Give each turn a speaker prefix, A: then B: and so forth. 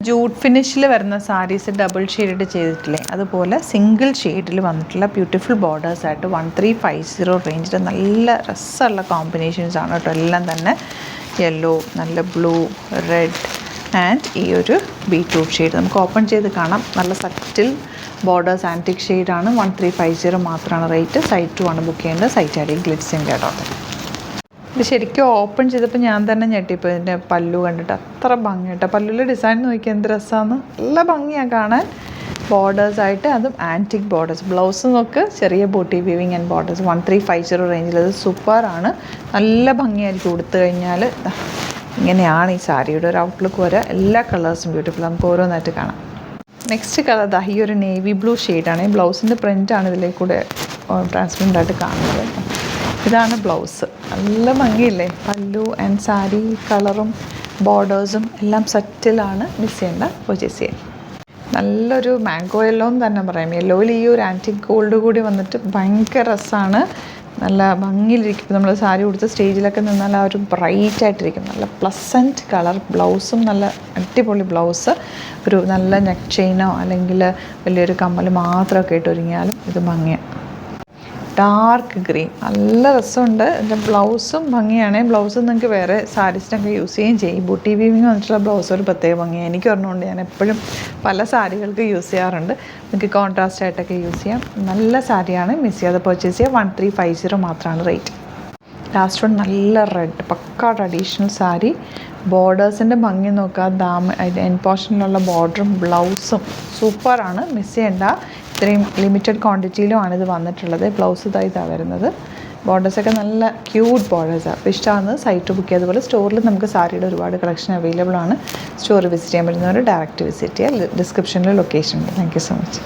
A: Jute ഫിനിഷിൽ വരുന്ന saris double shade ചെയ്തിട്ടില്ലേ, അതുപോലെ സിംഗിൾ ഷെയ്ഡിൽ വന്നിട്ടുള്ള ബ്യൂട്ടിഫുൾ ബോർഡേഴ്സായിട്ട് 1350 റേഞ്ചിൽ നല്ല രസമുള്ള കോമ്പിനേഷൻസ് ആണ് കേട്ടോ. എല്ലാം തന്നെ യെല്ലോ, നല്ല ബ്ലൂ, റെഡ് ആൻഡ് ഈ ഒരു ബീറ്റ്റൂട്ട് ഷെയ്ഡ്. നമുക്ക് ഓപ്പൺ ചെയ്ത് കാണാം. നല്ല സറ്റിൽ ബോർഡേഴ്സ് ആൻറ്റിക് ഷെയ്ഡാണ്. 1350 മാത്രമാണ് റേറ്റ്. സൈറ്റ് 2 ആണ് ബുക്ക് ചെയ്യേണ്ടത്. Site I D glitz.in. ഇത് ശരിക്കും ഓപ്പൺ ചെയ്തപ്പോൾ ഞാൻ തന്നെ ഞെട്ടിപ്പോൾ ഇതിൻ്റെ പല്ലു കണ്ടിട്ട്. അത്ര ഭംഗിയായിട്ട് പല്ലുവിലെ ഡിസൈൻ നോക്കി എന്ത് രസമാണ്, നല്ല ഭംഗിയാണ് കാണാൻ. ബോർഡേഴ്സായിട്ട് അതും ആൻറ്റിക് ബോർഡേഴ്സ്. ബ്ലൗസ് നോക്ക്, ചെറിയ ബൂട്ടി വീവിങ് ആൻഡ് ബോർഡേഴ്സ്. 1350 റേഞ്ചിൽ അത് സൂപ്പറാണ്. നല്ല ഭംഗിയായിരിക്കും കൊടുത്തു കഴിഞ്ഞാൽ. ഇങ്ങനെയാണ് ഈ സാരിയുടെ ഒരു ഔട്ട്ലുക്ക് വരെ. എല്ലാ കളേഴ്സും ബ്യൂട്ടിഫുൾ. നമുക്ക് ഓരോന്നായിട്ട് കാണാം. നെക്സ്റ്റ് കളർ ദാ ഈ ഒരു നേവി ബ്ലൂ ഷെയ്ഡാണ്. ഈ ബ്ലൗസിൻ്റെ പ്രിൻ്റാണ് ഇതിലേക്കൂടെ ട്രാൻസ്പെറൻ്റ് ആയിട്ട് കാണുന്നത്. ഇതാണ് ബ്ലൗസ്. നല്ല ഭംഗിയില്ലേ, പല്ലു ആൻഡ് സാരി കളറും ബോർഡേഴ്സും എല്ലാം സെറ്റിലാണ്. മിസ് ചെയ്യേണ്ട, പർച്ചേസ് ചെയ്യാം. നല്ലൊരു മാംഗോ യെല്ലോ എന്ന് തന്നെ പറയാം. യെല്ലോയിൽ ഈ ഒരു ആൻറ്റിക് ഗോൾഡ് കൂടി വന്നിട്ട് ഭയങ്കര രസമാണ്. നല്ല ഭംഗിയിലിരിക്കും. നമ്മൾ സാരി കൊടുത്ത് സ്റ്റേജിലൊക്കെ നിന്നാൽ ആ ഒരു ബ്രൈറ്റായിട്ടിരിക്കും. നല്ല പ്ലസൻറ്റ് കളർ. ബ്ലൗസും നല്ല അടിപൊളി ബ്ലൗസ്. ഒരു നല്ല നെക്ക് ചെയിനോ അല്ലെങ്കിൽ വലിയൊരു കമ്മൽ മാത്രമൊക്കെ ഇട്ട് ഒരുങ്ങിയാലും ഇത് ഭംഗിയാണ്. ഡാർക്ക് ഗ്രീൻ, നല്ല രസമുണ്ട്. എൻ്റെ ബ്ലൗസും ഭംഗിയാണ്. ബ്ലൗസ് നിങ്ങൾക്ക് വേറെ സാരീസിനൊക്കെ യൂസ് ചെയ്യുകയും ചെയ്യും. ബൂട്ടി വീവിങ് വന്നിട്ടുള്ള ബ്ലൗസ് ഒരു പ്രത്യേക ഭംഗിയാണ്. എനിക്ക് പറഞ്ഞുകൊണ്ട് ഞാൻ എപ്പോഴും പല സാരികൾക്ക് യൂസ് ചെയ്യാറുണ്ട്. നിങ്ങൾക്ക് കോൺട്രാസ്റ്റ് ആയിട്ടൊക്കെ യൂസ് ചെയ്യാം. നല്ല സാരിയാണ്. മിസ് ചെയ്യാതെ പർച്ചേസ് ചെയ്യുക. 1350 മാത്രമാണ് റേറ്റ്. ലാസ്റ്റ് വൺ നല്ല റെഡ്, പക്കാ ട്രഡീഷണൽ സാരി. ബോർഡേഴ്സിൻ്റെ ഭംഗി നോക്കുക. എൻ പോർഷനിലുള്ള ബോർഡറും ബ്ലൗസും സൂപ്പറാണ്. മിസ് ചെയ്യേണ്ട. ഇത്രയും ലിമിറ്റഡ് ക്വാണ്ടിറ്റിയിലുമാണ് ഇത് വന്നിട്ടുള്ളത്. ബ്ലൗസ് ഇതാണ് വരുന്നത്. ബോർഡേഴ്സൊക്കെ നല്ല ക്യൂട്ട് ബോർഡേഴ്സാണ്. അപ്പോൾ ഇഷ്ടമാകുന്നത് സൈറ്റ് ബുക്ക് ചെയ്തതുപോലെ സ്റ്റോറിൽ നമുക്ക് സാരിയുടെ ഒരുപാട് കളക്ഷൻ അവൈലബിൾ ആണ്. സ്റ്റോർ വിസിറ്റ് ചെയ്യാൻ പറ്റുന്നവർ ഡയറക്റ്റ് വിസിറ്റ് ചെയ്യുക. ഡിസ്ക്രിപ്ഷനിൽ ലൊക്കേഷൻ ഉണ്ട്. Thank you so much.